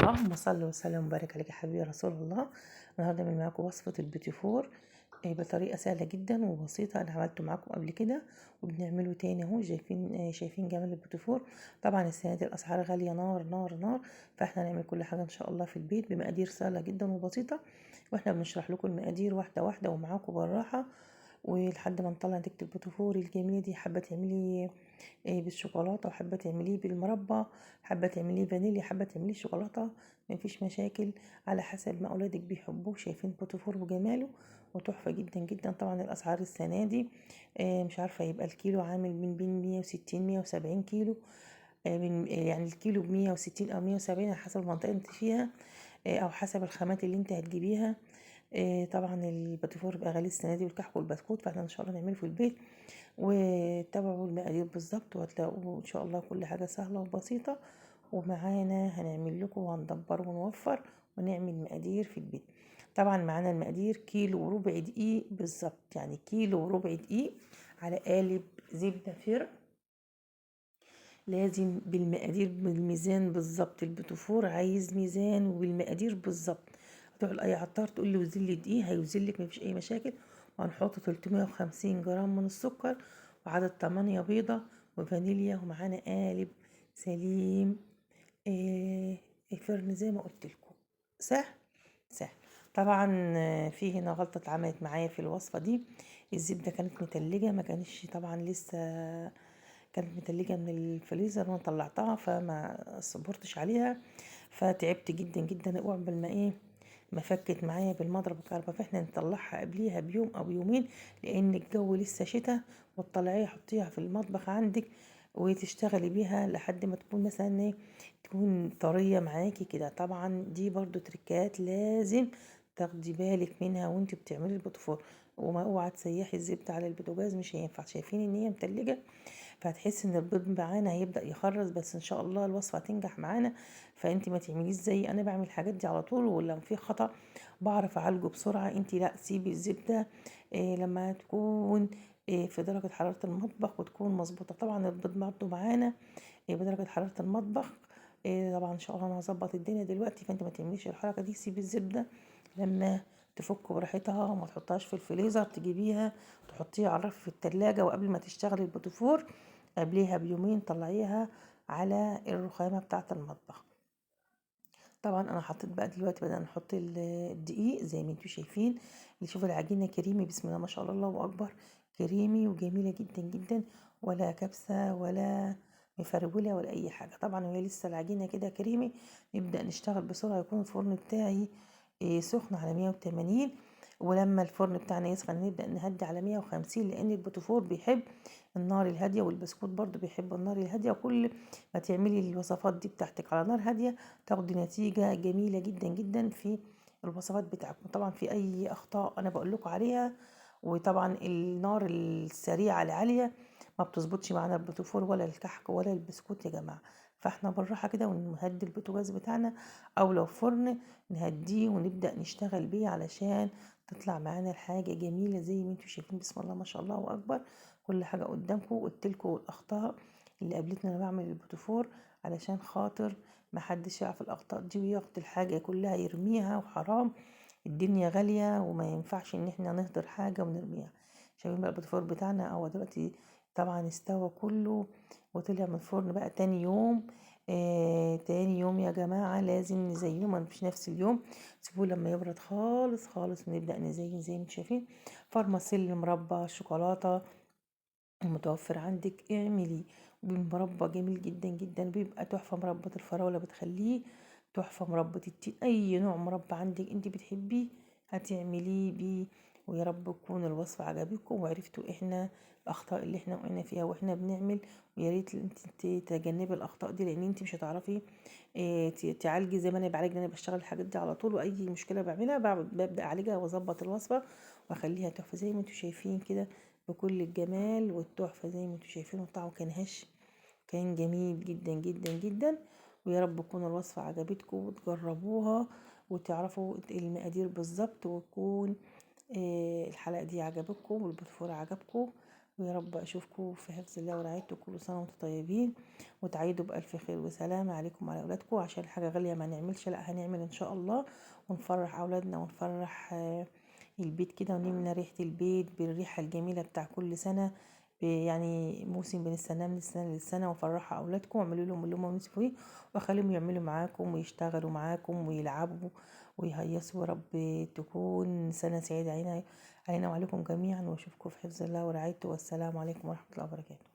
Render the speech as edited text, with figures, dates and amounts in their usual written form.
اللهم صل وسلم وبارك عليك يا حبيبي يا رسول الله. النهارده بعمل معاكم وصفة البيتي فور بطريقة سهلة جدا وبسيطة. أنا عملته معاكم قبل كده وبنعمله تاني أهو. شايفين جمال البيتي فور. طبعا السنة دي الأسعار غالية نار نار نار، فاحنا هنعمل كل حاجة إن شاء الله في البيت بمقادير سهلة جدا وبسيطة، واحنا بنشرح لكم المقادير واحدة واحدة ومعاكم بالراحة، ولحد ما نطلع نتيجة البيتي فور الجميلة دي. حابة تعملي بالشوكولاته، وحابه تعمليه بالمربى، حابه تعمليه فانيليا، حابه تعمليه شوكولاته، مفيش مشاكل على حسب ما اولادك بيحبوه. شايفين بوتيفور وجماله وتحفه جدا جدا. طبعا الاسعار السنه دي مش عارفه، يبقى الكيلو عامل من بين 160 170 كيلو، يعني الكيلو ب160 او 170 على حسب المنطقه اللي انت فيها، او حسب الخامات اللي انت هتجيبيها. طبعا الباتيفور بقى غالي السنه دي، والكحك والبسكوت، فاحنا ان شاء الله نعمله في البيت. وتابعوا المقادير بالظبط وهتلاقوا ان شاء الله كل حاجه سهله وبسيطه. ومعانا هنعمل لكم وهندبر ونوفر ونعمل مقادير في البيت. طبعا معانا المقادير كيلو وربع دقيق بالظبط، يعني كيلو وربع دقيق على قالب زبده فرن. لازم بالمقادير بالميزان بالظبط، البتوفور عايز ميزان وبالمقادير بالظبط. هتروح لاي عطار تقول له وزن لي دقيق، هيوزن لك مفيش اي مشاكل. وهنحط 350 جرام من السكر، وعدد 8 بيضه، وفانيليا، ومعانا قالب سليم. إيه الفرن زي ما قلت لكم سهل سهل. طبعا في هنا غلطه اتعملت معايا في الوصفه دي. الزبده كانت متلجه، ما كانش طبعا لسه، كانت متلجة من الفريزر وانا طلعتها فما صبرتش عليها، فتعبت جدا جدا قبل ما ما فكت معايا بالمضرب الكهرباء. فاحنا نطلعها قبليها بيوم او يومين، لان الجو لسه شتاء، وتطلعيها حطيها في المطبخ عندك وتشتغلي بيها لحد ما تكون مثلا تكون طرية معاكي كده. طبعا دي برضو تركات لازم تاخدي بالك منها وانت بتعملي البوتفور. وما اوعى تسيحي الزبدة على البوتاجاز، مش هينفع. شايفين ان هي متلجة، فهتحسي ان البيض معانا هيبدأ يخرز، بس ان شاء الله الوصفة هتنجح معانا. فانت ما تعمليش زي انا بعمل الحاجات دي على طول، ولما في خطأ بعرف اعالجه بسرعة. انت لا، سيبي الزبدة لما تكون في درجة حرارة المطبخ وتكون مظبوطة. طبعا البيض برضه معانا بدرجة حرارة المطبخ. طبعا ان شاء الله انا هظبط الدنيا دلوقتي، فانت ما تعمليش الحركة دي. سيبي الزبدة لما تفك براحتها، وما تحطهاش في الفريزر، تجيبيها تحطيها على الرف في التلاجة، وقبل ما تشتغلي البوتفور قبليها بيومين طلعيها على الرخامة بتاعة المطبخ. طبعا انا حطيت بقى دلوقتي، بدأنا نحط الدقيق زي ما انتوا شايفين. اللي شوف العجينة كريمي، بسم الله ما شاء الله، الله اكبر، كريمي وجميلة جدا جدا، ولا كبسة ولا مفرولة ولا اي حاجة. طبعا وهي لسه العجينة كده كريمي، نبدأ نشتغل بسرعة. يكون الفرن بتاعي سخن على 180، ولما الفرن بتاعنا يسخن نبدأ نهدي على 150، لان البوتفور بيحب النار الهادية، والبسكوت برضو بيحب النار الهادية. وكل ما تعملي الوصفات دي بتاعتك على نار هادية تاخدي نتيجة جميلة جدا جدا في الوصفات بتاعتكم. طبعا في اي اخطاء انا بقول لكم عليها. وطبعا النار السريعة العالية ما بتظبطش معانا البوتفور ولا الكحك ولا البسكوت يا جماعة. فاحنا بالراحة كده ونهدي البوتاجاز بتاعنا، او لو فرن نهديه ونبدأ نشتغل بيه علشان تطلع معانا الحاجة جميلة زي ما انتوا شايفين. بسم الله ما شاء الله واكبر، كل حاجة قدامكم. قلتلكوا الاخطاء اللي قابلتني وانا بعمل البوتفور، علشان خاطر محدش يعرف الاخطاء دي وياخد الحاجة كلها يرميها، وحرام، الدنيا غالية وما ينفعش ان احنا نهدر حاجة ونرميها. شايفين بقى البوتفور بتاعنا اهو دلوقتي طبعا استوى كله وطلع من الفرن بقى تاني يوم. تاني يوم يا جماعة لازم نزينه، ما مش نفس اليوم، سيبوه لما يبرد خالص خالص ونبدأ نزين زي ما انتم شايفين. فارماسيل، مربى، شوكولاتة، المتوفر عندك اعملي. مربى جميل جدا جدا، بيبقى تحفة. مربى الفراولة بتخليه تحفة، مربى التين، اي نوع مربى عندك انت بتحبيه هتعمليه بيه. ويا رب تكون الوصفة عجبتكم وعرفتوا احنا الاخطاء اللي احنا وقعنا فيها واحنا بنعمل. ويا ريت انت تتجنبي الاخطاء دي، لان انت مش هتعرفي تعالجي زي ما انا بعالج. انا بشتغل الحاجات دي على طول، واي مشكله بعملها ببدا اعالجها واظبط الوصفه واخليها تحفه زي ما انتوا شايفين كده، بكل الجمال والتحفة زي ما انتوا شايفين. وطعمه كان هش، كان جميل جدا جدا جدا. ويا رب تكون الوصفة عجبتكم وتجربوها وتعرفوا المقادير بالظبط، وتكون الحلقة دي عجبتكم والبوتفور عجبكم. ويا رب اشوفكم في حفظ الله ورعايته. كل سنه وانتم طيبين وتعيدوا بالف خير وسلامه عليكم وعلى اولادكم. عشان حاجه غاليه ما نعملش، لا هنعمل ان شاء الله، ونفرح اولادنا ونفرح البيت كده، ونملى ريحه البيت بالريحه الجميله بتاع كل سنه. يعني موسم بنستناه من السنه للسنه، وفرحوا اولادكم واعملوا لهم اللي هم نفسهم فيه، وخليهم يعملوا معاكم ويشتغلوا معاكم ويلعبوا ويهيصوا. يا رب تكون سنه سعيده علينا وعليكم جميعا، واشوفكم في حفظ الله ورعايته. والسلام عليكم ورحمه الله وبركاته.